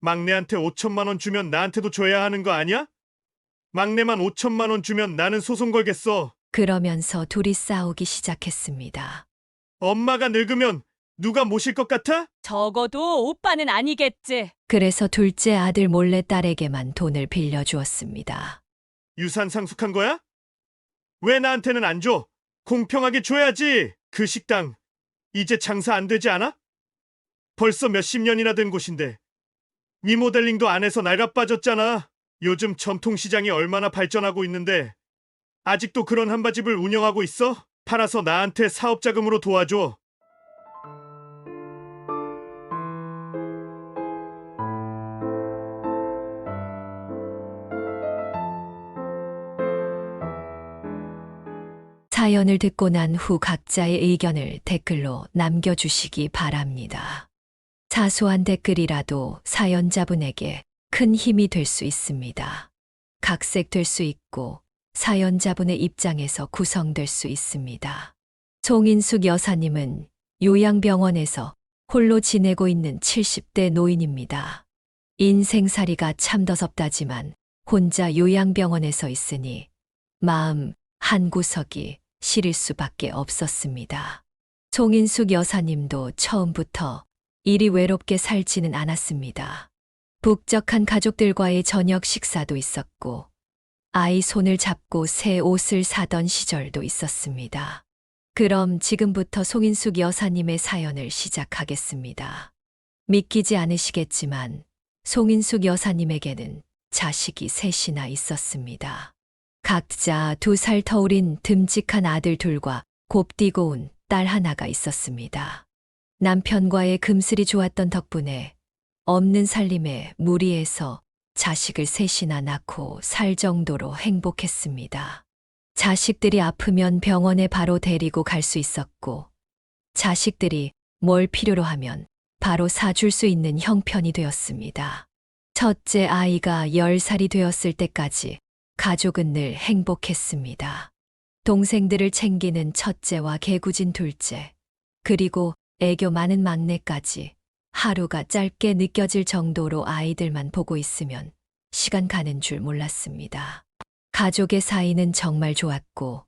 막내한테 5천만 원 주면 나한테도 줘야 하는 거 아니야? 막내만 5천만 원 주면 나는 소송 걸겠어. 그러면서 둘이 싸우기 시작했습니다. 엄마가 늙으면 누가 모실 것 같아? 적어도 오빠는 아니겠지. 그래서 둘째 아들 몰래 딸에게만 돈을 빌려주었습니다. 유산 상속한 거야? 왜 나한테는 안 줘? 공평하게 줘야지. 그 식당 이제 장사 안 되지 않아? 벌써 몇십 년이나 된 곳인데 리모델링도 안 해서 낡아 빠졌잖아. 요즘 전통시장이 얼마나 발전하고 있는데 아직도 그런 한바집을 운영하고 있어? 팔아서 나한테 사업자금으로 도와줘. 사연을 듣고 난 후 각자의 의견을 댓글로 남겨주시기 바랍니다. 사소한 댓글이라도 사연자분에게 큰 힘이 될 수 있습니다. 각색될 수 있고 사연자분의 입장에서 구성될 수 있습니다. 송인숙 여사님은 요양병원에서 홀로 지내고 있는 70대 노인입니다. 인생살이가 참 더섭다지만 혼자 요양병원에서 있으니 마음 한구석이 시릴 수밖에 없었습니다. 송인숙 여사님도 처음부터 이리 외롭게 살지는 않았습니다. 북적한 가족들과의 저녁 식사도 있었고 아이 손을 잡고 새 옷을 사던 시절도 있었습니다. 그럼 지금부터 송인숙 여사님의 사연을 시작하겠습니다. 믿기지 않으시겠지만 송인숙 여사님에게는 자식이 셋이나 있었습니다. 각자 2살 터울인 듬직한 아들 둘과 곱디고 온 딸 하나가 있었습니다. 남편과의 금슬이 좋았던 덕분에 없는 살림에 무리해서 자식을 셋이나 낳고 살 정도로 행복했습니다. 자식들이 아프면 병원에 바로 데리고 갈 수 있었고, 자식들이 뭘 필요로 하면 바로 사줄 수 있는 형편이 되었습니다. 첫째 아이가 10살이 되었을 때까지 가족은 늘 행복했습니다. 동생들을 챙기는 첫째와 개구진 둘째, 그리고 애교 많은 막내까지 하루가 짧게 느껴질 정도로 아이들만 보고 있으면 시간 가는 줄 몰랐습니다. 가족의 사이는 정말 좋았고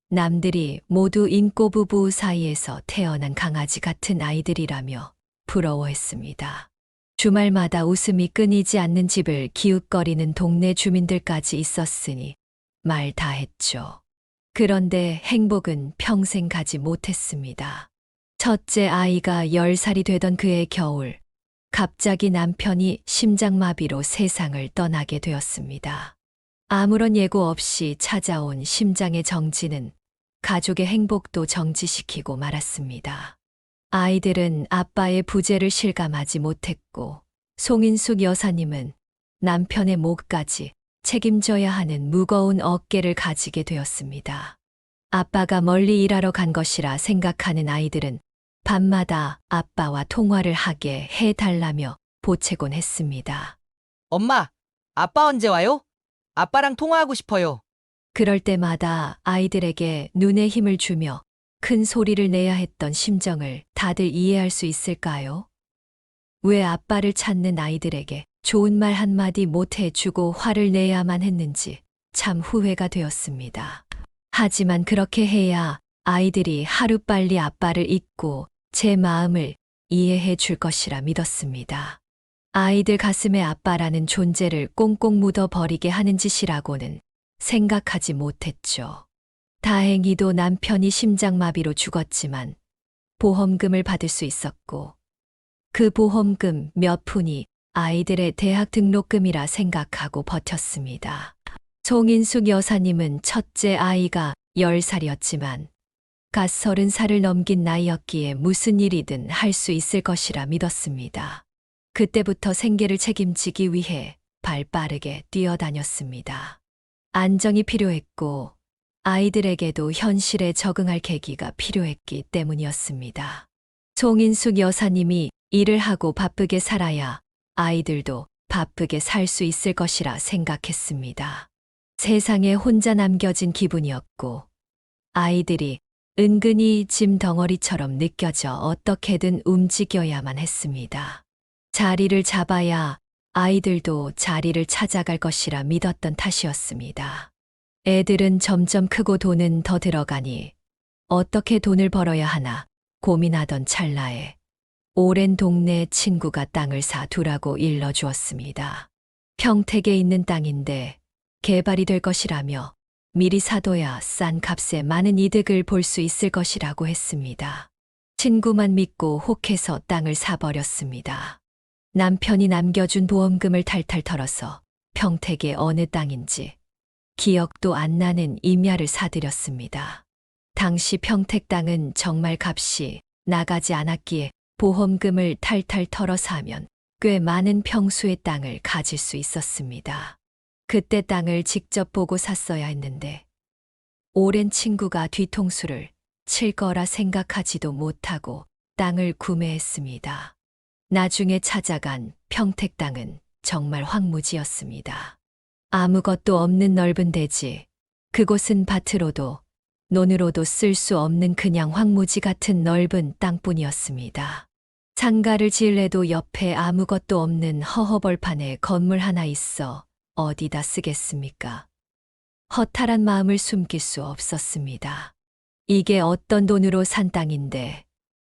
남들이 모두 인꼬 부부 사이에서 태어난 강아지 같은 아이들이라며 부러워했습니다. 주말마다 웃음이 끊이지 않는 집을 기웃거리는 동네 주민들까지 있었으니 말 다 했죠. 그런데 행복은 평생 가지 못했습니다. 첫째 아이가 10살이 되던 그해 겨울, 갑자기 남편이 심장마비로 세상을 떠나게 되었습니다. 아무런 예고 없이 찾아온 심장의 정지는 가족의 행복도 정지시키고 말았습니다. 아이들은 아빠의 부재를 실감하지 못했고, 송인숙 여사님은 남편의 목까지 책임져야 하는 무거운 어깨를 가지게 되었습니다. 아빠가 멀리 일하러 간 것이라 생각하는 아이들은 밤마다 아빠와 통화를 하게 해달라며 보채곤 했습니다. 엄마, 아빠 언제 와요? 아빠랑 통화하고 싶어요. 그럴 때마다 아이들에게 눈에 힘을 주며 큰 소리를 내야 했던 심정을 다들 이해할 수 있을까요? 왜 아빠를 찾는 아이들에게 좋은 말 한마디 못 해주고 화를 내야만 했는지 참 후회가 되었습니다. 하지만 그렇게 해야 아이들이 하루빨리 아빠를 잊고 제 마음을 이해해 줄 것이라 믿었습니다. 아이들 가슴에 아빠라는 존재를 꽁꽁 묻어버리게 하는 짓이라고는 생각하지 못했죠. 다행히도 남편이 심장마비로 죽었지만 보험금을 받을 수 있었고 그 보험금 몇 푼이 아이들의 대학 등록금이라 생각하고 버텼습니다. 송인숙 여사님은 첫째 아이가 10살이었지만 갓 30살을 넘긴 나이였기에 무슨 일이든 할 수 있을 것이라 믿었습니다. 그때부터 생계를 책임지기 위해 발 빠르게 뛰어다녔습니다. 안정이 필요했고 아이들에게도 현실에 적응할 계기가 필요했기 때문이었습니다. 송인숙 여사님이 일을 하고 바쁘게 살아야 아이들도 바쁘게 살 수 있을 것이라 생각했습니다. 세상에 혼자 남겨진 기분이었고 아이들이 은근히 짐 덩어리처럼 느껴져 어떻게든 움직여야만 했습니다. 자리를 잡아야 아이들도 자리를 찾아갈 것이라 믿었던 탓이었습니다. 애들은 점점 크고 돈은 더 들어가니 어떻게 돈을 벌어야 하나 고민하던 찰나에 오랜 동네 친구가 땅을 사 두라고 일러주었습니다. 평택에 있는 땅인데 개발이 될 것이라며 미리 사둬야 싼 값에 많은 이득을 볼 수 있을 것이라고 했습니다. 친구만 믿고 혹해서 땅을 사버렸습니다. 남편이 남겨준 보험금을 탈탈 털어서 평택의 어느 땅인지 기억도 안 나는 임야를 사들였습니다. 당시 평택 땅은 정말 값이 나가지 않았기에 보험금을 탈탈 털어 사면 꽤 많은 평수의 땅을 가질 수 있었습니다. 그때 땅을 직접 보고 샀어야 했는데 오랜 친구가 뒤통수를 칠 거라 생각하지도 못하고 땅을 구매했습니다. 나중에 찾아간 평택 땅은 정말 황무지였습니다. 아무것도 없는 넓은 대지, 그곳은 밭으로도 논으로도 쓸 수 없는 그냥 황무지 같은 넓은 땅뿐이었습니다. 상가를 지을래도 옆에 아무것도 없는 허허벌판에 건물 하나 있어 어디다 쓰겠습니까? 허탈한 마음을 숨길 수 없었습니다. 이게 어떤 돈으로 산 땅인데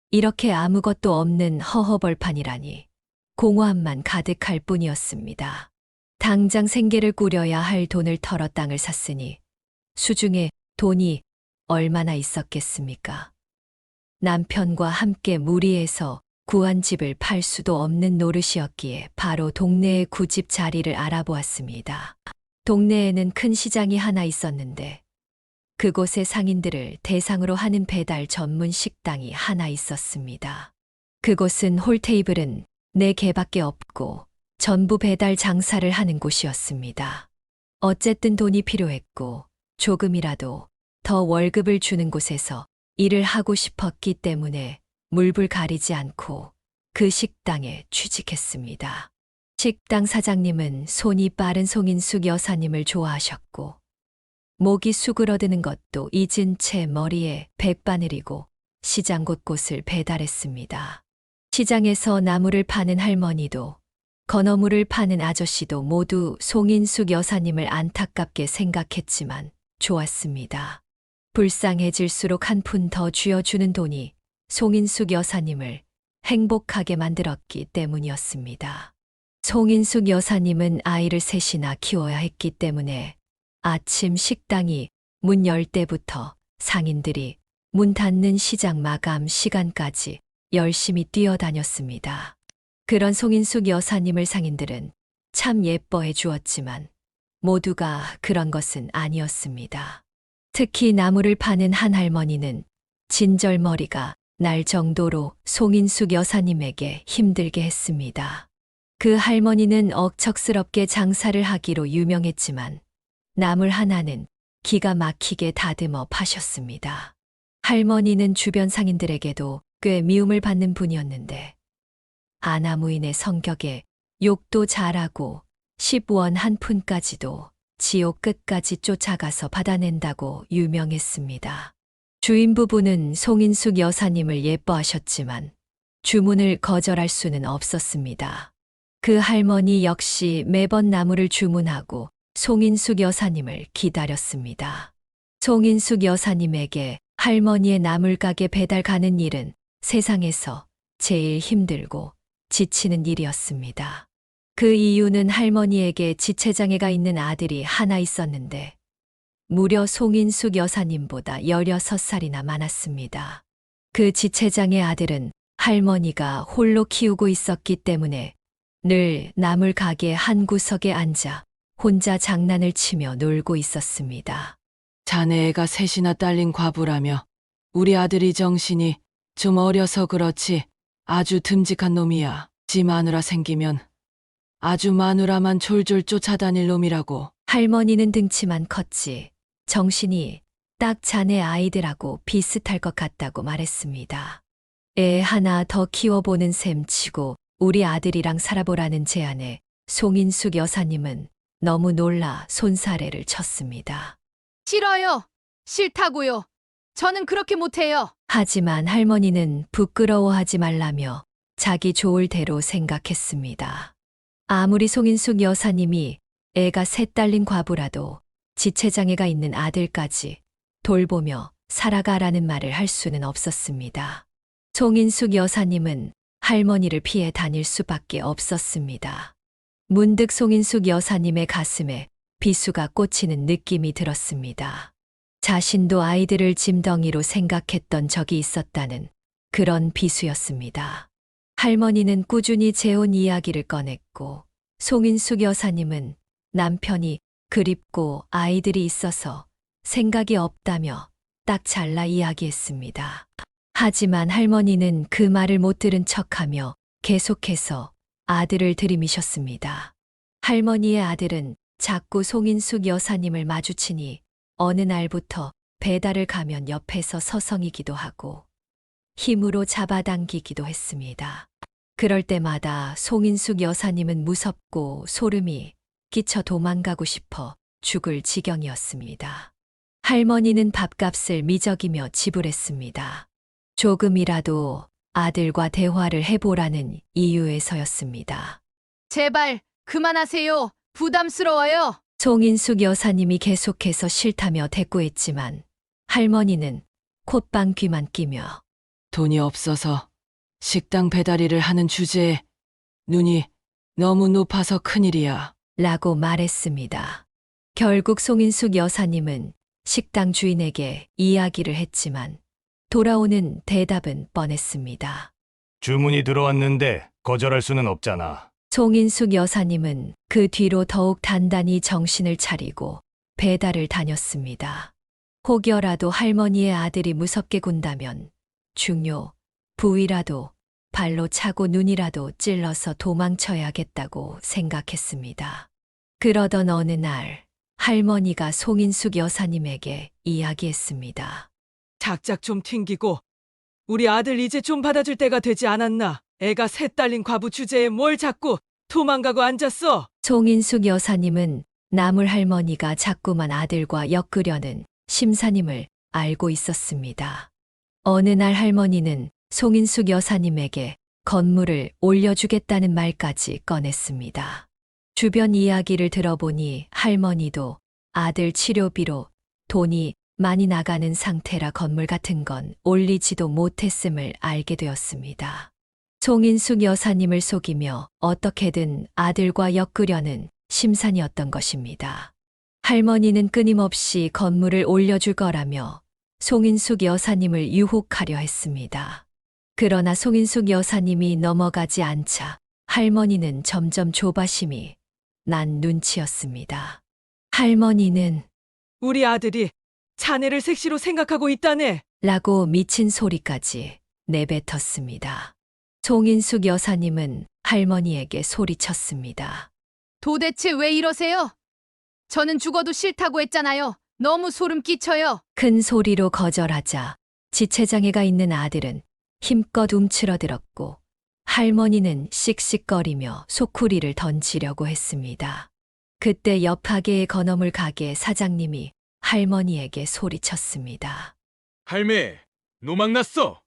이렇게 아무것도 없는 허허벌판이라니 공허함만 가득할 뿐이었습니다. 당장 생계를 꾸려야 할 돈을 털어 땅을 샀으니 수중에 돈이 얼마나 있었겠습니까? 남편과 함께 무리해서 구한 집을 팔 수도 없는 노릇이었기에 바로 동네의 구집 자리를 알아보았습니다. 동네에는 큰 시장이 하나 있었는데 그곳의 상인들을 대상으로 하는 배달 전문 식당이 하나 있었습니다. 그곳은 홀테이블은 4개밖에 없고 전부 배달 장사를 하는 곳이었습니다. 어쨌든 돈이 필요했고 조금이라도 더 월급을 주는 곳에서 일을 하고 싶었기 때문에 물불 가리지 않고 그 식당에 취직했습니다. 식당 사장님은 손이 빠른 송인숙 여사님을 좋아하셨고 목이 수그러드는 것도 잊은 채 머리에 백바늘이고 시장 곳곳을 배달했습니다. 시장에서 나물을 파는 할머니도 건어물을 파는 아저씨도 모두 송인숙 여사님을 안타깝게 생각했지만 좋았습니다. 불쌍해질수록 한 푼 더 쥐어주는 돈이 송인숙 여사님을 행복하게 만들었기 때문이었습니다. 송인숙 여사님은 아이를 셋이나 키워야 했기 때문에 아침 식당이 문 열 때부터 상인들이 문 닫는 시장 마감 시간까지 열심히 뛰어다녔습니다. 그런 송인숙 여사님을 상인들은 참 예뻐해 주었지만 모두가 그런 것은 아니었습니다. 특히 나물을 파는 한 할머니는 진절머리가 날 정도로 송인숙 여사님에게 힘들게 했습니다. 그 할머니는 억척스럽게 장사를 하기로 유명했지만 나물 하나는 기가 막히게 다듬어 파셨습니다. 할머니는 주변 상인들에게도 꽤 미움을 받는 분이었는데 아나무인의 성격에 욕도 잘하고 10원 한 푼까지도 지옥 끝까지 쫓아가서 받아낸다고 유명했습니다. 주인 부부는 송인숙 여사님을 예뻐하셨지만 주문을 거절할 수는 없었습니다. 그 할머니 역시 매번 나물을 주문하고 송인숙 여사님을 기다렸습니다. 송인숙 여사님에게 할머니의 나물가게 배달 가는 일은 세상에서 제일 힘들고 지치는 일이었습니다. 그 이유는 할머니에게 지체장애가 있는 아들이 하나 있었는데 무려 송인숙 여사님보다 16살이나 많았습니다. 그 지체장애 아들은 할머니가 홀로 키우고 있었기 때문에 늘 나물 가게 한 구석에 앉아 혼자 장난을 치며 놀고 있었습니다. 자네 애가 셋이나 딸린 과부라며 우리 아들이 정신이 좀 어려서 그렇지 아주 듬직한 놈이야. 지 마누라 생기면 아주 마누라만 졸졸 쫓아다닐 놈이라고. 할머니는 등치만 컸지 정신이 딱 자네 아이들하고 비슷할 것 같다고 말했습니다. 애 하나 더 키워보는 셈 치고 우리 아들이랑 살아보라는 제안에 송인숙 여사님은 너무 놀라 손사래를 쳤습니다. 싫어요. 싫다고요. 저는 그렇게 못해요. 하지만 할머니는 부끄러워하지 말라며 자기 좋을 대로 생각했습니다. 아무리 송인숙 여사님이 애가 셋 딸린 과부라도 지체장애가 있는 아들까지 돌보며 살아가라는 말을 할 수는 없었습니다. 송인숙 여사님은 할머니를 피해 다닐 수밖에 없었습니다. 문득 송인숙 여사님의 가슴에 비수가 꽂히는 느낌이 들었습니다. 자신도 아이들을 짐덩이로 생각했던 적이 있었다는 그런 비수였습니다. 할머니는 꾸준히 재혼 이야기를 꺼냈고 송인숙 여사님은 남편이 그립고 아이들이 있어서 생각이 없다며 딱 잘라 이야기했습니다. 하지만 할머니는 그 말을 못 들은 척하며 계속해서 아들을 들이미셨습니다. 할머니의 아들은 자꾸 송인숙 여사님을 마주치니 어느 날부터 배달을 가면 옆에서 서성이기도 하고 힘으로 잡아당기기도 했습니다. 그럴 때마다 송인숙 여사님은 무섭고 소름이 끼쳐 도망가고 싶어 죽을 지경이었습니다. 할머니는 밥값을 미적이며 지불했습니다. 조금이라도 아들과 대화를 해보라는 이유에서였습니다. 제발 그만하세요. 부담스러워요. 송인숙 여사님이 계속해서 싫다며 대꾸했지만 할머니는 콧방 귀만 끼며 돈이 없어서 식당 배달 일을 하는 주제에 눈이 너무 높아서 큰일이야. 라고 말했습니다. 결국 송인숙 여사님은 식당 주인에게 이야기를 했지만 돌아오는 대답은 뻔했습니다. 주문이 들어왔는데 거절할 수는 없잖아. 송인숙 여사님은 그 뒤로 더욱 단단히 정신을 차리고 배달을 다녔습니다. 혹여라도 할머니의 아들이 무섭게 군다면 중요 부위라도 발로 차고 눈이라도 찔러서 도망쳐야겠다고 생각했습니다. 그러던 어느 날 할머니가 송인숙 여사님에게 이야기했습니다. 작작 좀 튕기고 우리 아들 이제 좀 받아줄 때가 되지 않았나? 애가 셋 딸린 과부 주제에 뭘 자꾸 도망가고 앉았어? 송인숙 여사님은 나물 할머니가 자꾸만 아들과 엮으려는 심사님을 알고 있었습니다. 어느 날 할머니는 송인숙 여사님에게 건물을 올려주겠다는 말까지 꺼냈습니다. 주변 이야기를 들어보니 할머니도 아들 치료비로 돈이 많이 나가는 상태라 건물 같은 건 올리지도 못했음을 알게 되었습니다. 송인숙 여사님을 속이며 어떻게든 아들과 엮으려는 심산이었던 것입니다. 할머니는 끊임없이 건물을 올려줄 거라며 송인숙 여사님을 유혹하려 했습니다. 그러나 송인숙 여사님이 넘어가지 않자 할머니는 점점 조바심이 난 눈치였습니다. 할머니는 우리 아들이 자네를 색시로 생각하고 있다네. 라고 미친 소리까지 내뱉었습니다. 송인숙 여사님은 할머니에게 소리쳤습니다. 도대체 왜 이러세요? 저는 죽어도 싫다고 했잖아요. 너무 소름 끼쳐요. 큰 소리로 거절하자 지체장애가 있는 아들은 힘껏 움츠러들었고 할머니는 씩씩거리며 소쿠리를 던지려고 했습니다. 그때 옆 가게의 건어물 가게 사장님이 할머니에게 소리쳤습니다. 할매, 노망났어.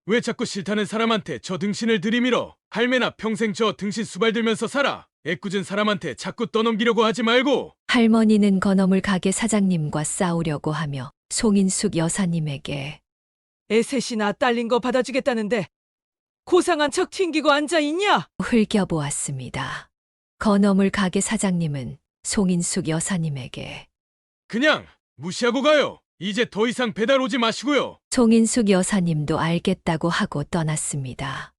왜 자꾸 싫다는 사람한테 저 등신을 들이밀어? 할매나 평생 저 등신 수발들면서 살아. 애꿎은 사람한테 자꾸 떠넘기려고 하지 말고. 할머니는 건어물 가게 사장님과 싸우려고 하며 송인숙 여사님에게 애 셋이나 딸린 거 받아주겠다는데 고상한 척 튕기고 앉아있냐? 흘겨보았습니다. 건어물 가게 사장님은 송인숙 여사님에게 그냥 무시하고 가요. 이제 더 이상 배달 오지 마시고요. 송인숙 여사님도 알겠다고 하고 떠났습니다.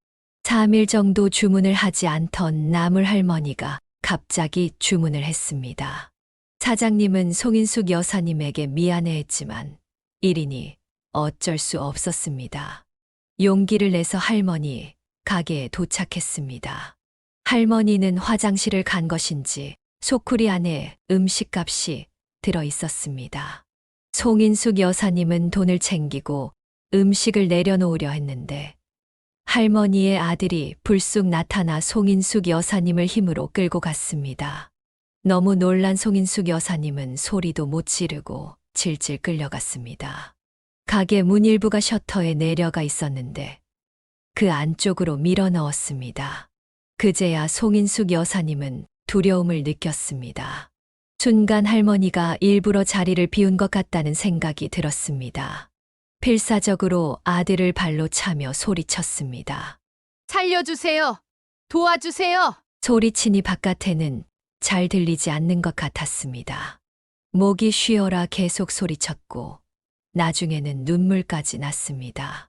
3일 정도 주문을 하지 않던 나물 할머니가 갑자기 주문을 했습니다. 사장님은 송인숙 여사님에게 미안해했지만 1인이 어쩔 수 없었습니다. 용기를 내서 할머니 가게에 도착했습니다. 할머니는 화장실을 간 것인지 소쿠리 안에 음식값이 들어 있었습니다. 송인숙 여사님은 돈을 챙기고 음식을 내려놓으려 했는데 할머니의 아들이 불쑥 나타나 송인숙 여사님을 힘으로 끌고 갔습니다. 너무 놀란 송인숙 여사님은 소리도 못 지르고 질질 끌려갔습니다. 가게 문 일부가 셔터에 내려가 있었는데 그 안쪽으로 밀어 넣었습니다. 그제야 송인숙 여사님은 두려움을 느꼈습니다. 순간 할머니가 일부러 자리를 비운 것 같다는 생각이 들었습니다. 필사적으로 아들을 발로 차며 소리쳤습니다. 살려주세요. 도와주세요. 소리치니 바깥에는 잘 들리지 않는 것 같았습니다. 목이 쉬어라 계속 소리쳤고 나중에는 눈물까지 났습니다.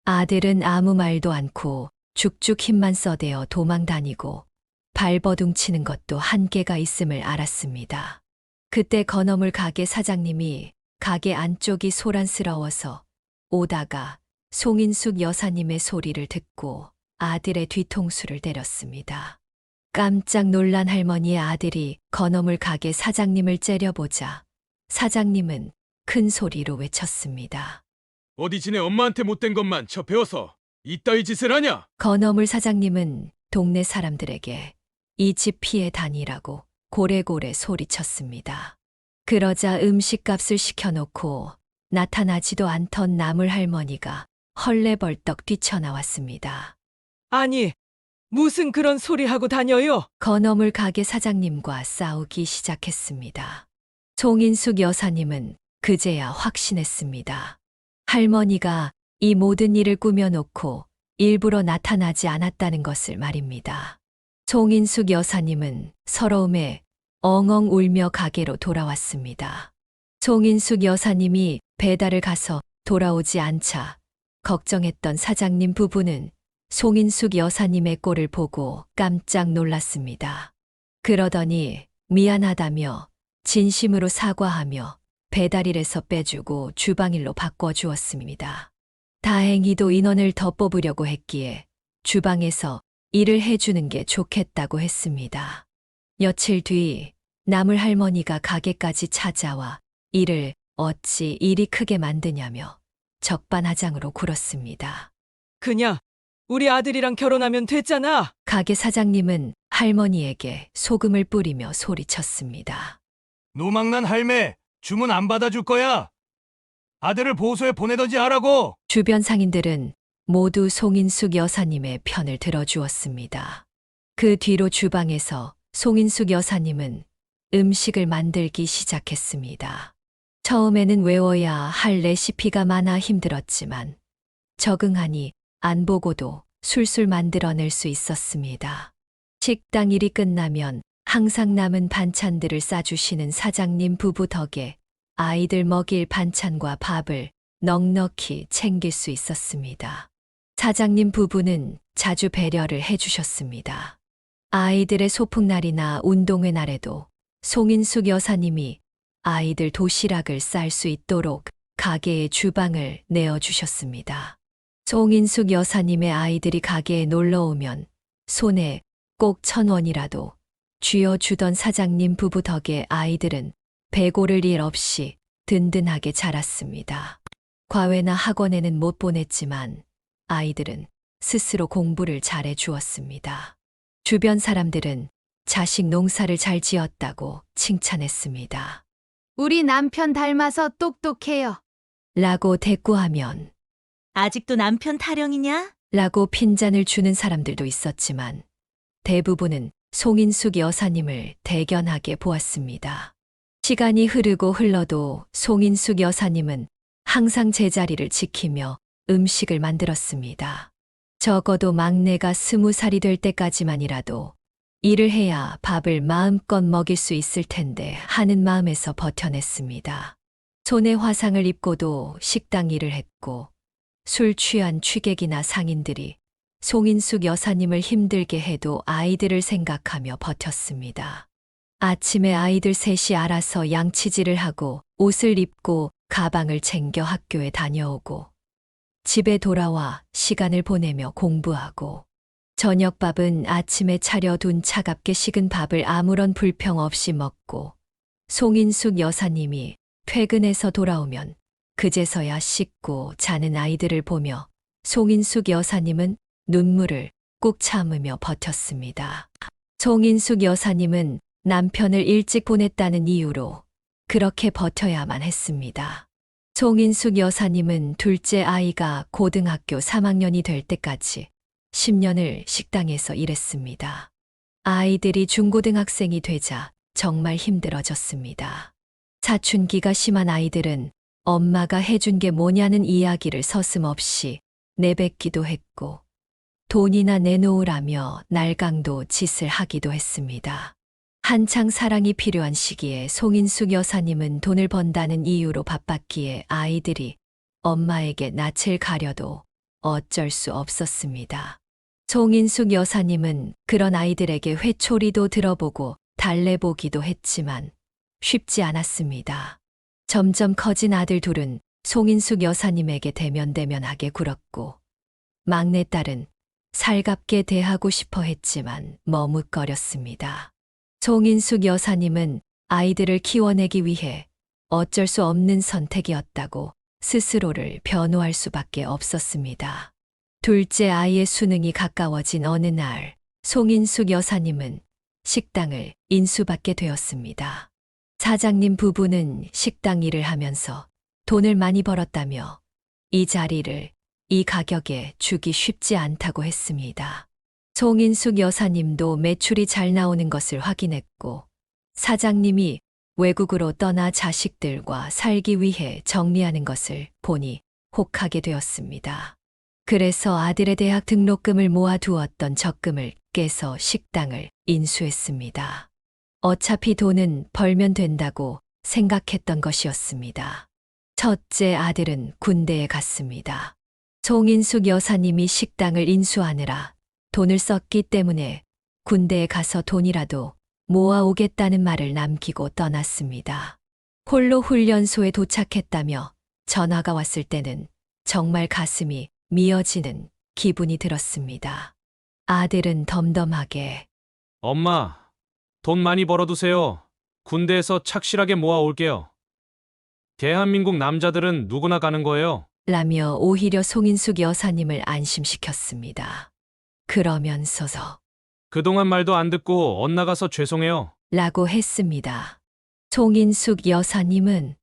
아들은 아무 말도 않고 죽죽 힘만 써대어 도망다니고 발버둥치는 것도 한계가 있음을 알았습니다. 그때 건어물 가게 사장님이 가게 안쪽이 소란스러워서 오다가 송인숙 여사님의 소리를 듣고 아들의 뒤통수를 때렸습니다. 깜짝 놀란 할머니의 아들이 건어물 가게 사장님을 째려보자 사장님은 큰 소리로 외쳤습니다. 어디 지네 엄마한테 못된 것만 접해워서 이따위 짓을 하냐? 건어물 사장님은 동네 사람들에게 이 집 피해 다니라고 고래고래 소리쳤습니다. 그러자 음식값을 시켜놓고 나타나지도 않던 나물 할머니가 헐레벌떡 뛰쳐나왔습니다. 아니, 무슨 그런 소리 하고 다녀요? 건어물 가게 사장님과 싸우기 시작했습니다. 송인숙 여사님은 그제야 확신했습니다. 할머니가 이 모든 일을 꾸며놓고 일부러 나타나지 않았다는 것을 말입니다. 송인숙 여사님은 서러움에 엉엉 울며 가게로 돌아왔습니다. 송인숙 여사님이 배달을 가서 돌아오지 않자 걱정했던 사장님 부부는 송인숙 여사님의 꼴을 보고 깜짝 놀랐습니다. 그러더니 미안하다며 진심으로 사과하며 배달일에서 빼주고 주방일로 바꿔주었습니다. 다행히도 인원을 더 뽑으려고 했기에 주방에서 일을 해주는 게 좋겠다고 했습니다. 며칠 뒤 나물 할머니가 가게까지 찾아와 일을 어찌 일이 크게 만드냐며 적반하장으로 굴었습니다. 그냥 우리 아들이랑 결혼하면 됐잖아. 가게 사장님은 할머니에게 소금을 뿌리며 소리쳤습니다. 노망난 할매, 주문 안 받아줄 거야. 아들을 보호소에 보내던지 하라고. 주변 상인들은 모두 송인숙 여사님의 편을 들어주었습니다. 그 뒤로 주방에서 송인숙 여사님은 음식을 만들기 시작했습니다. 처음에는 외워야 할 레시피가 많아 힘들었지만 적응하니 안 보고도 술술 만들어낼 수 있었습니다. 식당 일이 끝나면 항상 남은 반찬들을 싸주시는 사장님 부부 덕에 아이들 먹일 반찬과 밥을 넉넉히 챙길 수 있었습니다. 사장님 부부는 자주 배려를 해주셨습니다. 아이들의 소풍날이나 운동회 날에도 송인숙 여사님이 아이들 도시락을 쌀 수 있도록 가게의 주방을 내어주셨습니다. 송인숙 여사님의 아이들이 가게에 놀러 오면 손에 꼭 1,000원이라도 쥐어주던 사장님 부부 덕에 아이들은 배고를 일 없이 든든하게 자랐습니다. 과외나 학원에는 못 보냈지만 아이들은 스스로 공부를 잘해 주었습니다. 주변 사람들은 자식 농사를 잘 지었다고 칭찬했습니다. 우리 남편 닮아서 똑똑해요. 라고 대꾸하면 아직도 남편 타령이냐? 라고 핀잔을 주는 사람들도 있었지만 대부분은 송인숙 여사님을 대견하게 보았습니다. 시간이 흐르고 흘러도 송인숙 여사님은 항상 제자리를 지키며 음식을 만들었습니다. 적어도 막내가 20살이 될 때까지만이라도 일을 해야 밥을 마음껏 먹일 수 있을 텐데 하는 마음에서 버텨냈습니다. 손에 화상을 입고도 식당 일을 했고 술 취한 취객이나 상인들이 송인숙 여사님을 힘들게 해도 아이들을 생각하며 버텼습니다. 아침에 아이들 셋이 알아서 양치질을 하고 옷을 입고 가방을 챙겨 학교에 다녀오고 집에 돌아와 시간을 보내며 공부하고 저녁밥은 아침에 차려둔 차갑게 식은 밥을 아무런 불평 없이 먹고 송인숙 여사님이 퇴근해서 돌아오면 그제서야 씻고 자는 아이들을 보며 송인숙 여사님은 눈물을 꾹 참으며 버텼습니다. 송인숙 여사님은 남편을 일찍 보냈다는 이유로 그렇게 버텨야만 했습니다. 송인숙 여사님은 둘째 아이가 고등학교 3학년이 될 때까지 10년을 식당에서 일했습니다. 아이들이 중고등학생이 되자 정말 힘들어졌습니다. 사춘기가 심한 아이들은 엄마가 해준 게 뭐냐는 이야기를 서슴없이 내뱉기도 했고 돈이나 내놓으라며 날강도 짓을 하기도 했습니다. 한창 사랑이 필요한 시기에 송인숙 여사님은 돈을 번다는 이유로 바빴기에 아이들이 엄마에게 낯을 가려도 어쩔 수 없었습니다. 송인숙 여사님은 그런 아이들에게 회초리도 들어보고 달래보기도 했지만 쉽지 않았습니다. 점점 커진 아들 둘은 송인숙 여사님에게 대면대면하게 굴었고 막내딸은 살갑게 대하고 싶어 했지만 머뭇거렸습니다. 송인숙 여사님은 아이들을 키워내기 위해 어쩔 수 없는 선택이었다고 스스로를 변호할 수밖에 없었습니다. 둘째 아이의 수능이 가까워진 어느 날 송인숙 여사님은 식당을 인수받게 되었습니다. 사장님 부부는 식당 일을 하면서 돈을 많이 벌었다며 이 자리를 이 가격에 주기 쉽지 않다고 했습니다. 송인숙 여사님도 매출이 잘 나오는 것을 확인했고 사장님이 외국으로 떠나 자식들과 살기 위해 정리하는 것을 보니 혹하게 되었습니다. 그래서 아들의 대학 등록금을 모아두었던 적금을 깨서 식당을 인수했습니다. 어차피 돈은 벌면 된다고 생각했던 것이었습니다. 첫째 아들은 군대에 갔습니다. 송인숙 여사님이 식당을 인수하느라 돈을 썼기 때문에 군대에 가서 돈이라도 모아오겠다는 말을 남기고 떠났습니다. 홀로 훈련소에 도착했다며 전화가 왔을 때는 정말 가슴이 미어지는 기분이 들었습니다. 아들은 덤덤하게 엄마, 돈 많이 벌어두세요. 군대에서 착실하게 모아올게요. 대한민국 남자들은 누구나 가는 거예요. 라며 오히려 송인숙 여사님을 안심시켰습니다. 그러면서서 그동안 말도 안 듣고 엇나가서 죄송해요. 라고 했습니다. 송인숙 여사님은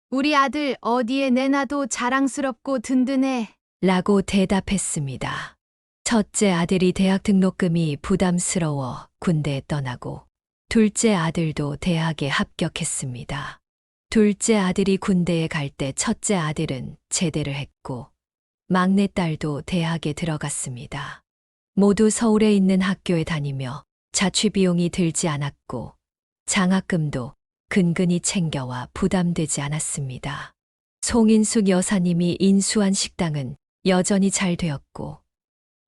우리 아들 어디에 내놔도 자랑스럽고 든든해. 라고 대답했습니다. 첫째 아들이 대학 등록금이 부담스러워 군대에 떠나고 둘째 아들도 대학에 합격했습니다. 둘째 아들이 군대에 갈 때 첫째 아들은 제대를 했고 막내딸도 대학에 들어갔습니다. 모두 서울에 있는 학교에 다니며 자취비용이 들지 않았고 장학금도 근근히 챙겨와 부담되지 않았습니다. 송인숙 여사님이 인수한 식당은 여전히 잘 되었고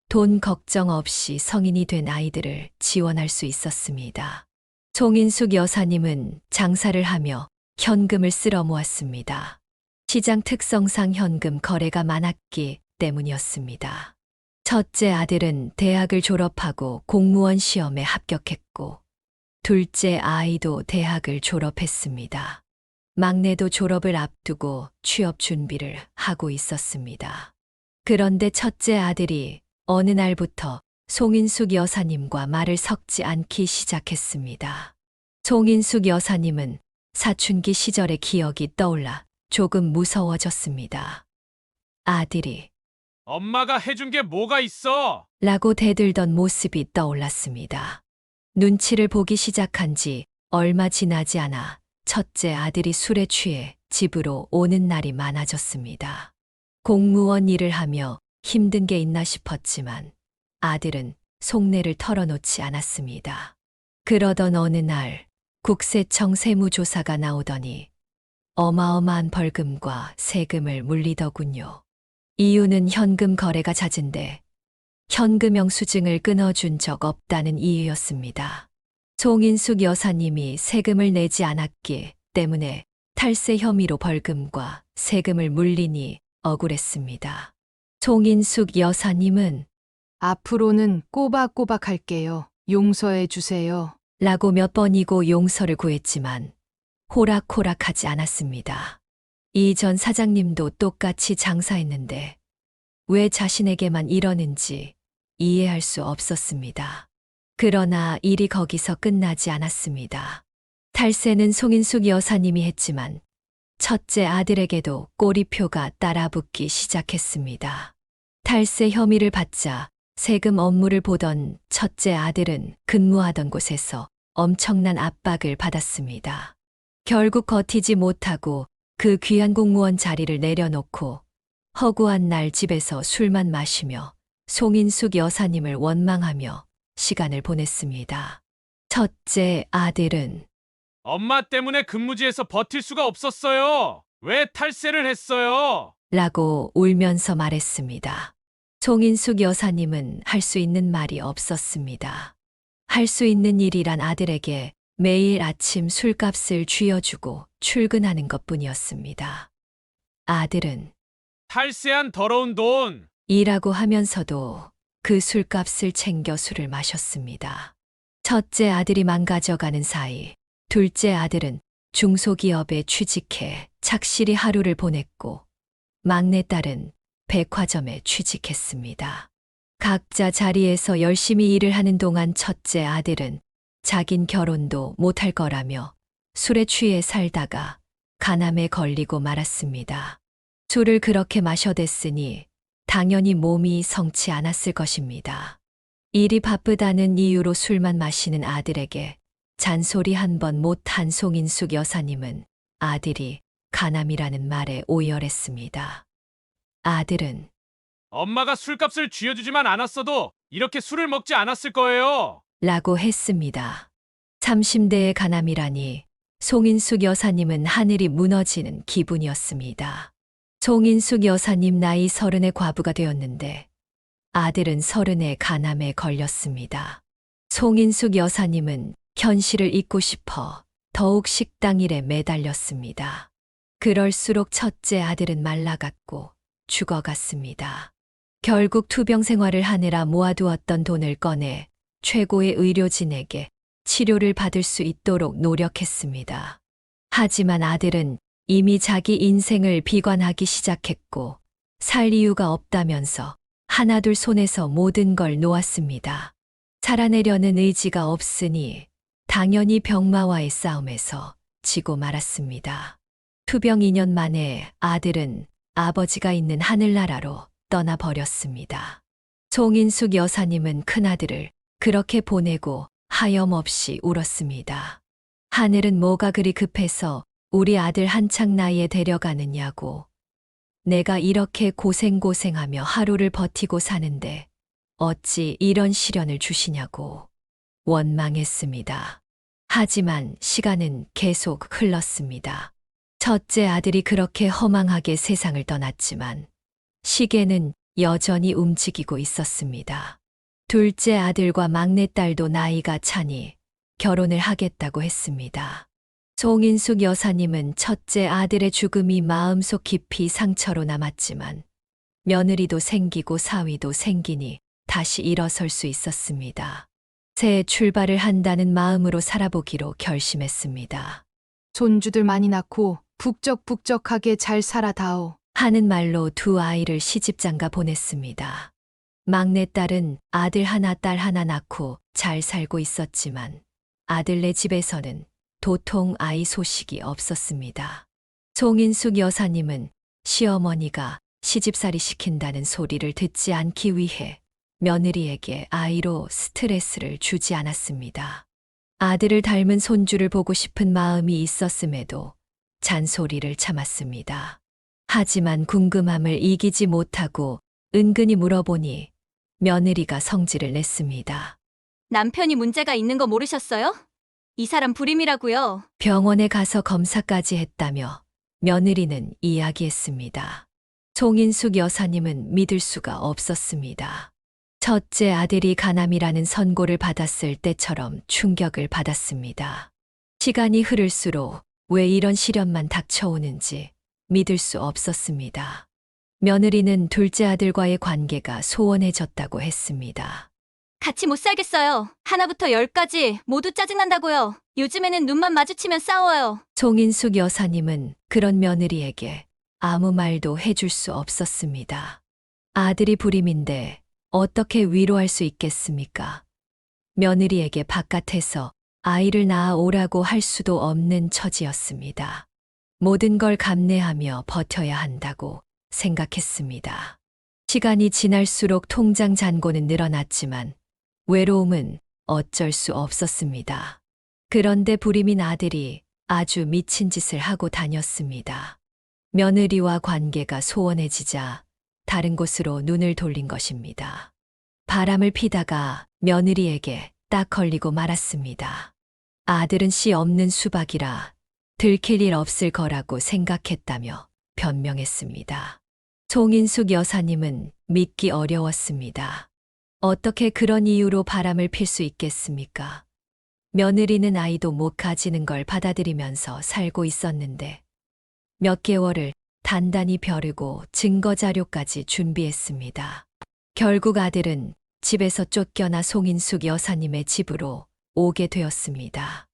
돈 걱정 없이 성인이 된 아이들을 지원할 수 있었습니다. 송인숙 여사님은 장사를 하며 현금을 쓸어 모았습니다. 시장 특성상 현금 거래가 많았기 때문이었습니다. 첫째 아들은 대학을 졸업하고 공무원 시험에 합격했고 둘째 아이도 대학을 졸업했습니다. 막내도 졸업을 앞두고 취업 준비를 하고 있었습니다. 그런데 첫째 아들이 어느 날부터 송인숙 여사님과 말을 섞지 않기 시작했습니다. 송인숙 여사님은 사춘기 시절의 기억이 떠올라 조금 무서워졌습니다. 아들이 엄마가 해준 게 뭐가 있어? 라고 대들던 모습이 떠올랐습니다. 눈치를 보기 시작한 지 얼마 지나지 않아 첫째 아들이 술에 취해 집으로 오는 날이 많아졌습니다. 공무원 일을 하며 힘든 게 있나 싶었지만 아들은 속내를 털어놓지 않았습니다. 그러던 어느 날 국세청 세무조사가 나오더니 어마어마한 벌금과 세금을 물리더군요. 이유는 현금 거래가 잦은데 현금 영수증을 끊어준 적 없다는 이유였습니다. 송인숙 여사님이 세금을 내지 않았기 때문에 탈세 혐의로 벌금과 세금을 물리니 억울했습니다. 송인숙 여사님은 앞으로는 꼬박꼬박 할게요. 용서해 주세요. 라고 몇 번이고 용서를 구했지만 호락호락하지 않았습니다. 이전 사장님도 똑같이 장사했는데 왜 자신에게만 이러는지 이해할 수 없었습니다. 그러나 일이 거기서 끝나지 않았습니다. 탈세는 송인숙 여사님이 했지만 첫째 아들에게도 꼬리표가 따라붙기 시작했습니다. 탈세 혐의를 받자 세금 업무를 보던 첫째 아들은 근무하던 곳에서 엄청난 압박을 받았습니다. 결국 버티지 못하고 그 귀한 공무원 자리를 내려놓고 허구한 날 집에서 술만 마시며 송인숙 여사님을 원망하며 시간을 보냈습니다. 첫째 아들은 엄마 때문에 근무지에서 버틸 수가 없었어요. 왜 탈세를 했어요? 라고 울면서 말했습니다. 송인숙 여사님은 할 수 있는 말이 없었습니다. 할 수 있는 일이란 아들에게 매일 아침 술값을 쥐어주고 출근하는 것뿐이었습니다. 아들은 탈세한 더러운 돈. 일하고 하면서도 그 술값을 챙겨 술을 마셨습니다. 첫째 아들이 망가져가는 사이 둘째 아들은 중소기업에 취직해 착실히 하루를 보냈고 막내딸은 백화점에 취직했습니다. 각자 자리에서 열심히 일을 하는 동안 첫째 아들은 자긴 결혼도 못할 거라며 술에 취해 살다가 간암에 걸리고 말았습니다. 술을 그렇게 마셔댔으니 당연히 몸이 성치 않았을 것입니다. 일이 바쁘다는 이유로 술만 마시는 아들에게 잔소리 한 번 못한 송인숙 여사님은 아들이 간암이라는 말에 오열했습니다. 아들은 엄마가 술값을 쥐어주지만 않았어도 이렇게 술을 먹지 않았을 거예요. 라고 했습니다. 30대의 간암이라니 송인숙 여사님은 하늘이 무너지는 기분이었습니다. 송인숙 여사님 나이 30의 과부가 되었는데 아들은 30의 간암에 걸렸습니다. 송인숙 여사님은 현실을 잊고 싶어 더욱 식당 일에 매달렸습니다. 그럴수록 첫째 아들은 말라갔고 죽어갔습니다. 결국 투병 생활을 하느라 모아두었던 돈을 꺼내 최고의 의료진에게 치료를 받을 수 있도록 노력했습니다. 하지만 아들은 이미 자기 인생을 비관하기 시작했고 살 이유가 없다면서 하나둘 손에서 모든 걸 놓았습니다. 살아내려는 의지가 없으니 당연히 병마와의 싸움에서 지고 말았습니다. 투병 2년 만에 아들은 아버지가 있는 하늘나라로 떠나버렸습니다. 송인숙 여사님은 큰아들을 그렇게 보내고 하염없이 울었습니다. 하늘은 뭐가 그리 급해서 우리 아들 한창 나이에 데려가느냐고. 내가 이렇게 고생하며 하루를 버티고 사는데 어찌 이런 시련을 주시냐고 원망했습니다. 하지만 시간은 계속 흘렀습니다. 첫째 아들이 그렇게 허망하게 세상을 떠났지만 시계는 여전히 움직이고 있었습니다. 둘째 아들과 막내딸도 나이가 차니 결혼을 하겠다고 했습니다. 송인숙 여사님은 첫째 아들의 죽음이 마음속 깊이 상처로 남았지만 며느리도 생기고 사위도 생기니 다시 일어설 수 있었습니다. 새 출발을 한다는 마음으로 살아보기로 결심했습니다. 손주들 많이 낳고 북적북적하게 잘 살아다오. 하는 말로 두 아이를 시집장가 보냈습니다. 막내딸은 아들 하나 딸 하나 낳고 잘 살고 있었지만 아들네 집에서는 도통 아이 소식이 없었습니다. 송인숙 여사님은 시어머니가 시집살이 시킨다는 소리를 듣지 않기 위해 며느리에게 아이로 스트레스를 주지 않았습니다. 아들을 닮은 손주를 보고 싶은 마음이 있었음에도 잔소리를 참았습니다. 하지만 궁금함을 이기지 못하고 은근히 물어보니 며느리가 성질을 냈습니다. 남편이 문제가 있는 거 모르셨어요? 이 사람 불임이라고요. 병원에 가서 검사까지 했다며 며느리는 이야기했습니다. 송인숙 여사님은 믿을 수가 없었습니다. 첫째 아들이 간암이라는 선고를 받았을 때처럼 충격을 받았습니다. 시간이 흐를수록 왜 이런 시련만 닥쳐오는지 믿을 수 없었습니다. 며느리는 둘째 아들과의 관계가 소원해졌다고 했습니다. 같이 못 살겠어요. 하나부터 10까지 모두 짜증난다고요. 요즘에는 눈만 마주치면 싸워요. 송인숙 여사님은 그런 며느리에게 아무 말도 해줄 수 없었습니다. 아들이 불임인데 어떻게 위로할 수 있겠습니까? 며느리에게 바깥에서 아이를 낳아 오라고 할 수도 없는 처지였습니다. 모든 걸 감내하며 버텨야 한다고 생각했습니다. 시간이 지날수록 통장 잔고는 늘어났지만 외로움은 어쩔 수 없었습니다. 그런데 불임인 아들이 아주 미친 짓을 하고 다녔습니다. 며느리와 관계가 소원해지자 다른 곳으로 눈을 돌린 것입니다. 바람을 피다가 며느리에게 딱 걸리고 말았습니다. 아들은 씨 없는 수박이라 들킬 일 없을 거라고 생각했다며 변명했습니다. 송인숙 여사님은 믿기 어려웠습니다. 어떻게 그런 이유로 바람을 필 수 있겠습니까? 며느리는 아이도 못 가지는 걸 받아들이면서 살고 있었는데 몇 개월을 단단히 벼르고 증거 자료까지 준비했습니다. 결국 아들은 집에서 쫓겨나 송인숙 여사님의 집으로 오게 되었습니다.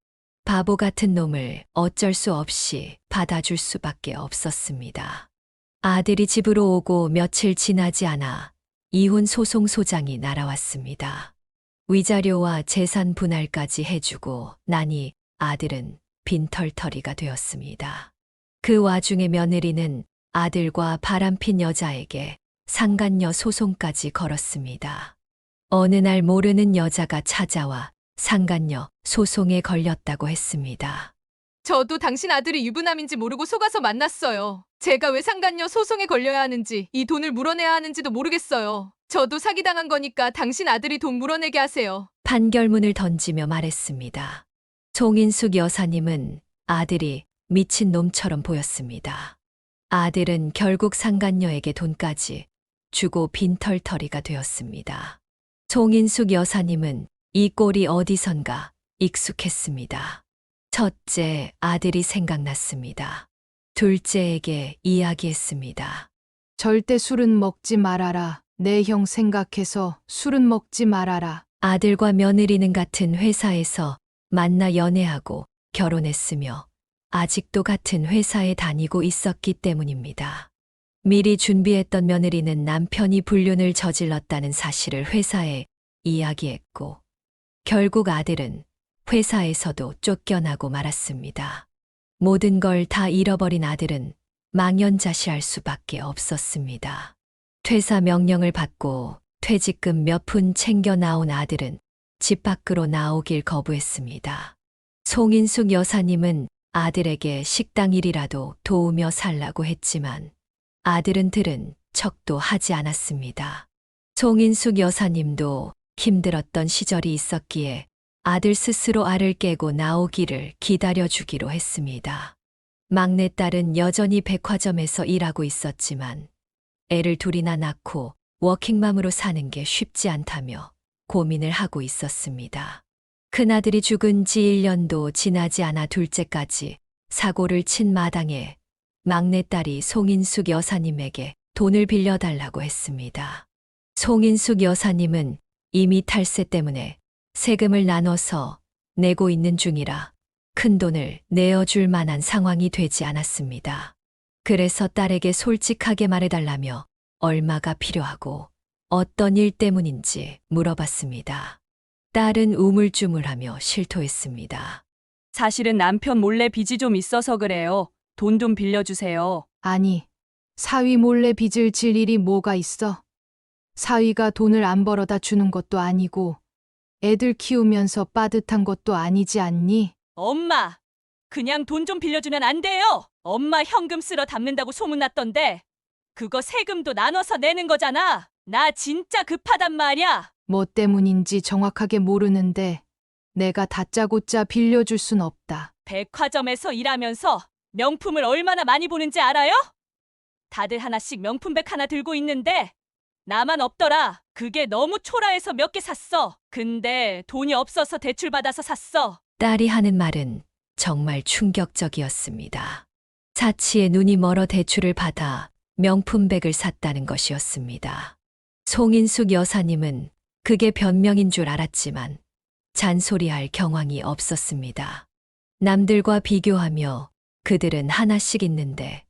바보 같은 놈을 어쩔 수 없이 받아줄 수밖에 없었습니다. 아들이 집으로 오고 며칠 지나지 않아 이혼 소송 소장이 날아왔습니다. 위자료와 재산 분할까지 해주고 나니 아들은 빈털터리가 되었습니다. 그 와중에 며느리는 아들과 바람핀 여자에게 상간녀 소송까지 걸었습니다. 어느 날 모르는 여자가 찾아와 상간녀 소송에 걸렸다고 했습니다. 저도 당신 아들이 유부남인지 모르고 속아서 만났어요. 제가 왜 상간녀 소송에 걸려야 하는지, 이 돈을 물어내야 하는지도 모르겠어요. 저도 사기당한 거니까 당신 아들이 돈 물어내게 하세요. 판결문을 던지며 말했습니다. 송인숙 여사님은 아들이 미친 놈처럼 보였습니다. 아들은 결국 상간녀에게 돈까지 주고 빈털터리가 되었습니다. 송인숙 여사님은 이 꼴이 어디선가 익숙했습니다. 첫째, 아들이 생각났습니다. 둘째에게 이야기했습니다. 절대 술은 먹지 말아라. 내 형 생각해서 술은 먹지 말아라. 아들과 며느리는 같은 회사에서 만나 연애하고 결혼했으며 아직도 같은 회사에 다니고 있었기 때문입니다. 미리 준비했던 며느리는 남편이 불륜을 저질렀다는 사실을 회사에 이야기했고 결국 아들은 회사에서도 쫓겨나고 말았습니다. 모든 걸 다 잃어버린 아들은 망연자실할 수밖에 없었습니다. 퇴사 명령을 받고 퇴직금 몇 푼 챙겨 나온 아들은 집 밖으로 나오길 거부했습니다. 송인숙 여사님은 아들에게 식당 일이라도 도우며 살라고 했지만 아들은 들은 척도 하지 않았습니다. 송인숙 여사님도 힘들었던 시절이 있었기에 아들 스스로 알을 깨고 나오기를 기다려주기로 했습니다. 막내딸은 여전히 백화점에서 일하고 있었지만 애를 둘이나 낳고 워킹맘으로 사는 게 쉽지 않다며 고민을 하고 있었습니다. 큰아들이 죽은 지 1년도 지나지 않아 둘째까지 사고를 친 마당에 막내딸이 송인숙 여사님에게 돈을 빌려달라고 했습니다. 송인숙 여사님은 이미 탈세 때문에 세금을 나눠서 내고 있는 중이라 큰돈을 내어줄 만한 상황이 되지 않았습니다. 그래서 딸에게 솔직하게 말해달라며 얼마가 필요하고 어떤 일 때문인지 물어봤습니다. 딸은 우물쭈물하며 실토했습니다. 사실은 남편 몰래 빚이 좀 있어서 그래요. 돈 좀 빌려주세요. 아니, 사위 몰래 빚을 질 일이 뭐가 있어? 사위가 돈을 안 벌어다 주는 것도 아니고 애들 키우면서 빠듯한 것도 아니지 않니? 엄마, 그냥 돈 좀 빌려주면 안 돼요. 엄마 현금 쓸어 담는다고 소문났던데 그거 세금도 나눠서 내는 거잖아. 나 진짜 급하단 말이야. 뭐 때문인지 정확하게 모르는데 내가 다짜고짜 빌려줄 순 없다. 백화점에서 일하면서 명품을 얼마나 많이 보는지 알아요? 다들 하나씩 명품백 하나 들고 있는데 나만 없더라. 그게 너무 초라해서 몇 개 샀어. 근데 돈이 없어서 대출받아서 샀어. 딸이 하는 말은 정말 충격적이었습니다. 사치에 눈이 멀어 대출을 받아 명품백을 샀다는 것이었습니다. 송인숙 여사님은 그게 변명인 줄 알았지만 잔소리할 경황이 없었습니다. 남들과 비교하며 그들은 하나씩 있는데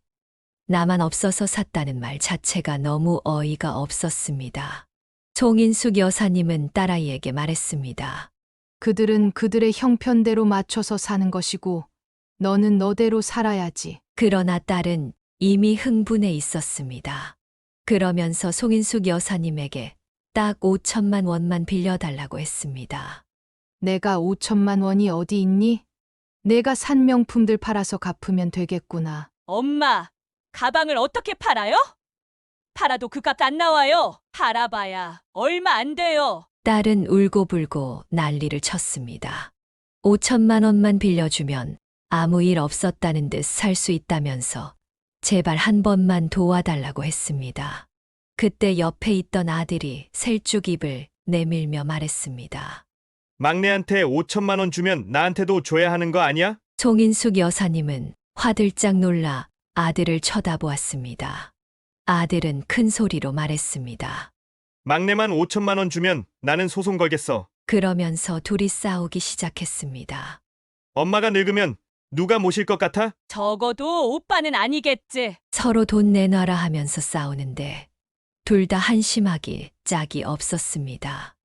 나만 없어서 샀다는 말 자체가 너무 어이가 없었습니다. 송인숙 여사님은 딸아이에게 말했습니다. 그들은 그들의 형편대로 맞춰서 사는 것이고 너는 너대로 살아야지. 그러나 딸은 이미 흥분해 있었습니다. 그러면서 송인숙 여사님에게 딱 5천만 원만 빌려달라고 했습니다. 내가 5천만 원이 어디 있니? 내가 산 명품들 팔아서 갚으면 되겠구나. 엄마, 가방을 어떻게 팔아요? 팔아도 그 값 안 나와요. 팔아봐야 얼마 안 돼요. 딸은 울고불고 난리를 쳤습니다. 5천만 원만 빌려주면 아무 일 없었다는 듯 살 수 있다면서 제발 한 번만 도와달라고 했습니다. 그때 옆에 있던 아들이 셀쭉 입을 내밀며 말했습니다. 막내한테 5천만 원 주면 나한테도 줘야 하는 거 아니야? 송인숙 여사님은 화들짝 놀라 아들을 쳐다보았습니다. 아들은 큰 소리로 말했습니다. 막내만 5천만 원 주면 나는 소송 걸겠어. 그러면서 둘이 싸우기 시작했습니다. 엄마가 늙으면 누가 모실 것 같아? 적어도 오빠는 아니겠지. 서로 돈 내놔라 하면서 싸우는데 둘 다 한심하기 짝이 없었습니다.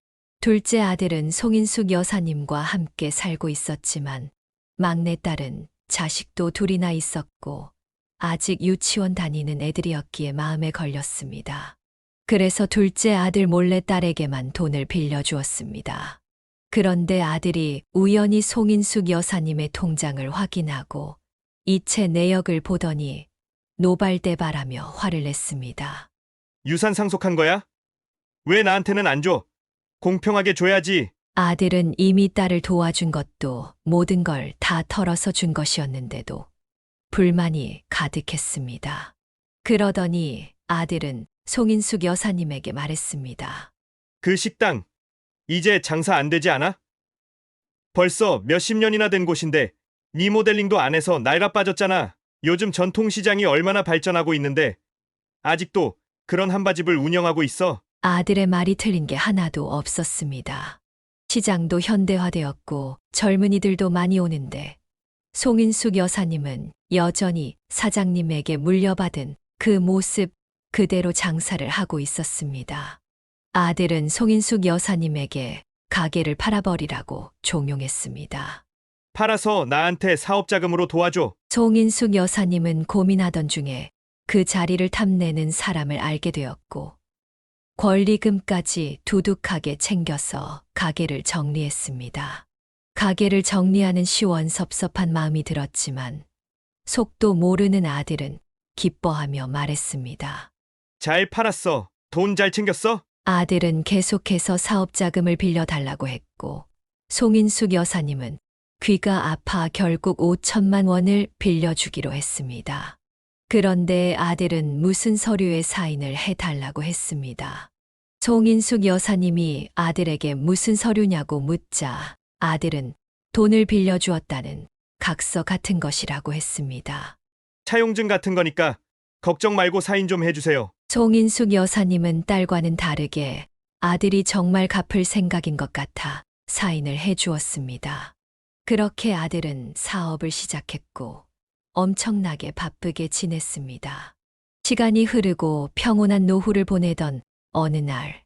둘째 아들은 송인숙 여사님과 함께 살고 있었지만 막내딸은 자식도 둘이나 있었고 아직 유치원 다니는 애들이었기에 마음에 걸렸습니다. 그래서 둘째 아들 몰래 딸에게만 돈을 빌려주었습니다. 그런데 아들이 우연히 송인숙 여사님의 통장을 확인하고 이체 내역을 보더니 노발대발하며 화를 냈습니다. 유산 상속한 거야? 왜 나한테는 안 줘? 공평하게 줘야지. 아들은 이미 딸을 도와준 것도 모든 걸 다 털어서 준 것이었는데도 불만이 가득했습니다. 그러더니 아들은 송인숙 여사님에게 말했습니다. 그 식당 이제 장사 안 되지 않아? 벌써 몇십 년이나 된 곳인데 리모델링도 안 해서 낡아 빠졌잖아. 요즘 전통시장이 얼마나 발전하고 있는데 아직도 그런 한바집을 운영하고 있어. 아들의 말이 틀린 게 하나도 없었습니다. 시장도 현대화되었고 젊은이들도 많이 오는데 송인숙 여사님은 여전히 사장님에게 물려받은 그 모습 그대로 장사를 하고 있었습니다. 아들은 송인숙 여사님에게 가게를 팔아버리라고 종용했습니다. 팔아서 나한테 사업자금으로 도와줘. 송인숙 여사님은 고민하던 중에 그 자리를 탐내는 사람을 알게 되었고 권리금까지 두둑하게 챙겨서 가게를 정리했습니다. 가게를 정리하는 시원섭섭한 마음이 들었지만 속도 모르는 아들은 기뻐하며 말했습니다. 잘 팔았어. 돈 잘 챙겼어? 아들은 계속해서 사업자금을 빌려달라고 했고 송인숙 여사님은 귀가 아파 결국 5천만 원을 빌려주기로 했습니다. 그런데 아들은 무슨 서류에 사인을 해달라고 했습니다. 송인숙 여사님이 아들에게 무슨 서류냐고 묻자 아들은 돈을 빌려주었다는 각서 같은 것이라고 했습니다. 차용증 같은 거니까 걱정 말고 사인 좀 해주세요. 송인숙 여사님은 딸과는 다르게 아들이 정말 갚을 생각인 것 같아 사인을 해주었습니다. 그렇게 아들은 사업을 시작했고 엄청나게 바쁘게 지냈습니다. 시간이 흐르고 평온한 노후를 보내던 어느 날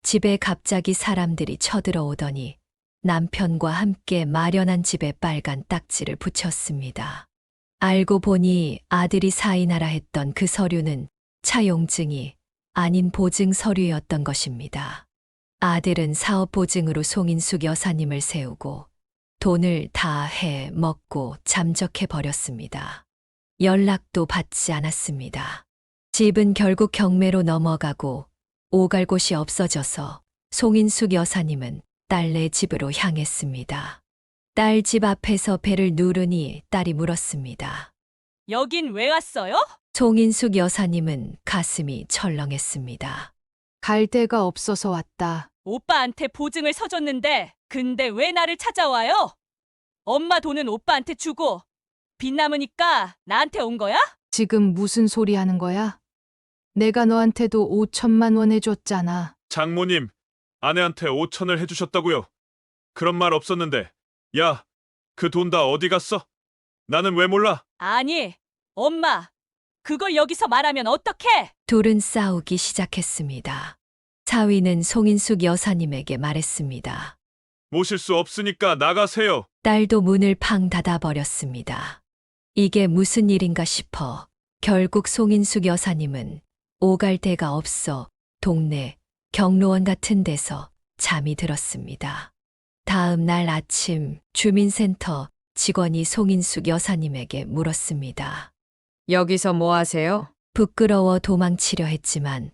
집에 갑자기 사람들이 쳐들어오더니 남편과 함께 마련한 집에 빨간 딱지를 붙였습니다. 알고 보니 아들이 사인하라 했던 그 서류는 차용증이 아닌 보증 서류였던 것입니다. 아들은 사업 보증으로 송인숙 여사님을 세우고 돈을 다 해 먹고 잠적해 버렸습니다. 연락도 받지 않았습니다. 집은 결국 경매로 넘어가고 오갈 곳이 없어져서 송인숙 여사님은 딸네 집으로 향했습니다. 딸 집 앞에서 배를 누르니 딸이 물었습니다. 여긴 왜 왔어요? 송인숙 여사님은 가슴이 철렁했습니다. 갈 데가 없어서 왔다. 오빠한테 보증을 서줬는데 근데 왜 나를 찾아와요? 엄마 돈은 오빠한테 주고 빚 남으니까 나한테 온 거야? 지금 무슨 소리 하는 거야? 내가 너한테도 5천만 원 해줬잖아. 장모님, 아내한테 5천을 해주셨다고요. 그런 말 없었는데. 야, 그 돈 다 어디 갔어? 나는 왜 몰라? 아니, 엄마. 그걸 여기서 말하면 어떡해? 둘은 싸우기 시작했습니다. 사위는 송인숙 여사님에게 말했습니다. 모실 수 없으니까 나가세요. 딸도 문을 팡 닫아버렸습니다. 이게 무슨 일인가 싶어 결국 송인숙 여사님은 오갈 데가 없어 동네 경로원 같은 데서 잠이 들었습니다. 다음 날 아침 주민센터 직원이 송인숙 여사님에게 물었습니다. 여기서 뭐 하세요? 부끄러워 도망치려 했지만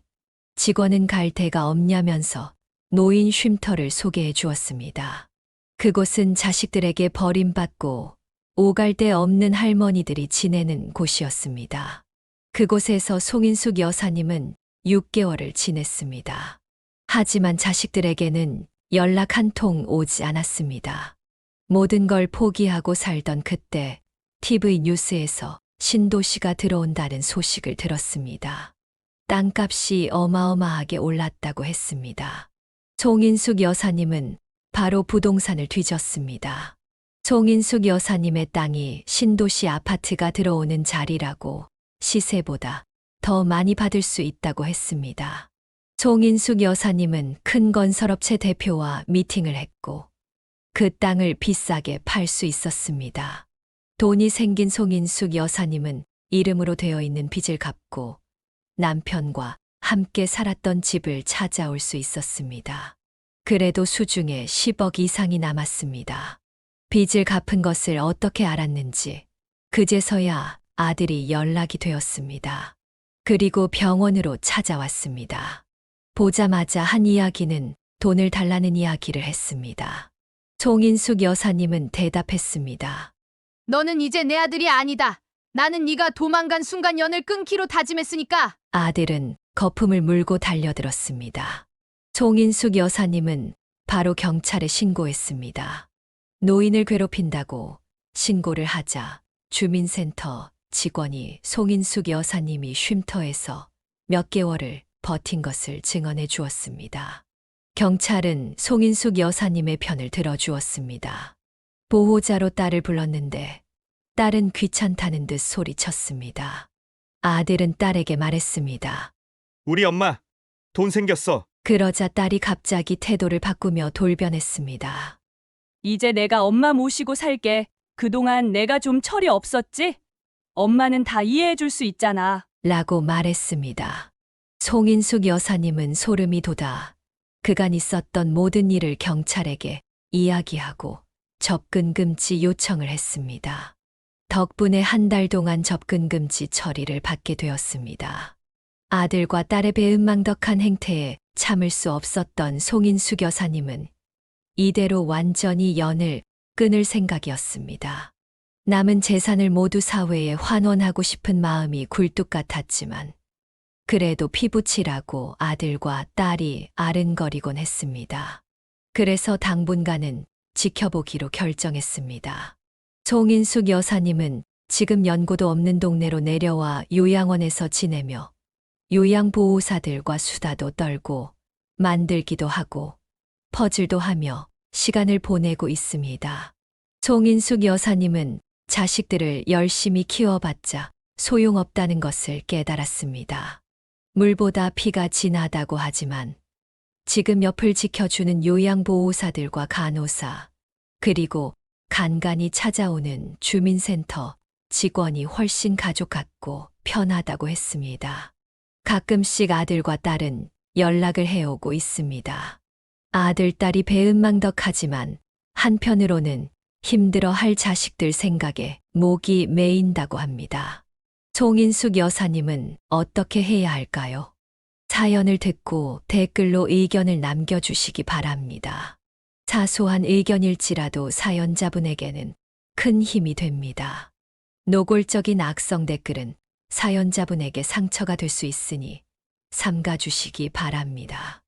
직원은 갈 데가 없냐면서 노인 쉼터를 소개해 주었습니다. 그곳은 자식들에게 버림받고 오갈 데 없는 할머니들이 지내는 곳이었습니다. 그곳에서 송인숙 여사님은 6개월을 지냈습니다. 하지만 자식들에게는 연락 한 통 오지 않았습니다. 모든 걸 포기하고 살던 그때 TV 뉴스에서 신도시가 들어온다는 소식을 들었습니다. 땅값이 어마어마하게 올랐다고 했습니다. 송인숙 여사님은 바로 부동산을 뒤졌습니다. 송인숙 여사님의 땅이 신도시 아파트가 들어오는 자리라고 시세보다 더 많이 받을 수 있다고 했습니다. 송인숙 여사님은 큰 건설업체 대표와 미팅을 했고 그 땅을 비싸게 팔 수 있었습니다. 돈이 생긴 송인숙 여사님은 이름으로 되어 있는 빚을 갚고 남편과 함께 살았던 집을 찾아올 수 있었습니다. 그래도 수중에 10억 이상이 남았습니다. 빚을 갚은 것을 어떻게 알았는지 그제서야 아들이 연락이 되었습니다. 그리고 병원으로 찾아왔습니다. 보자마자 한 이야기는 돈을 달라는 이야기를 했습니다. 송인숙 여사님은 대답했습니다. 너는 이제 내 아들이 아니다. 나는 네가 도망간 순간 연을 끊기로 다짐했으니까. 아들은 거품을 물고 달려들었습니다. 송인숙 여사님은 바로 경찰에 신고했습니다. 노인을 괴롭힌다고 신고를 하자 주민센터 직원이 송인숙 여사님이 쉼터에서 몇 개월을 버틴 것을 증언해 주었습니다. 경찰은 송인숙 여사님의 편을 들어주었습니다. 보호자로 딸을 불렀는데 딸은 귀찮다는 듯 소리쳤습니다. 아들은 딸에게 말했습니다. 우리 엄마, 돈 생겼어. 그러자 딸이 갑자기 태도를 바꾸며 돌변했습니다. 이제 내가 엄마 모시고 살게. 그동안 내가 좀 철이 없었지? 엄마는 다 이해해 줄 수 있잖아. 라고 말했습니다. 송인숙 여사님은 소름이 돋아 그간 있었던 모든 일을 경찰에게 이야기하고 접근 금지 요청을 했습니다. 덕분에 한 달 동안 접근 금지 처리를 받게 되었습니다. 아들과 딸의 배은망덕한 행태에 참을 수 없었던 송인숙 여사님은 이대로 완전히 연을 끊을 생각이었습니다. 남은 재산을 모두 사회에 환원하고 싶은 마음이 굴뚝 같았지만 그래도 피부치라고 아들과 딸이 아른거리곤 했습니다. 그래서 당분간은 지켜보기로 결정했습니다. 송인숙 여사님은 지금 연고도 없는 동네로 내려와 요양원에서 지내며 요양보호사들과 수다도 떨고 만들기도 하고 퍼즐도 하며 시간을 보내고 있습니다. 송인숙 여사님은 자식들을 열심히 키워봤자 소용없다는 것을 깨달았습니다. 물보다 피가 진하다고 하지만 지금 옆을 지켜주는 요양보호사들과 간호사, 그리고 간간히 찾아오는 주민센터 직원이 훨씬 가족 같고 편하다고 했습니다. 가끔씩 아들과 딸은 연락을 해오고 있습니다. 아들, 딸이 배은망덕하지만 한편으로는 힘들어할 자식들 생각에 목이 메인다고 합니다. 송인숙 여사님은 어떻게 해야 할까요? 사연을 듣고 댓글로 의견을 남겨주시기 바랍니다. 사소한 의견일지라도 사연자분에게는 큰 힘이 됩니다. 노골적인 악성 댓글은 사연자분에게 상처가 될 수 있으니 삼가주시기 바랍니다.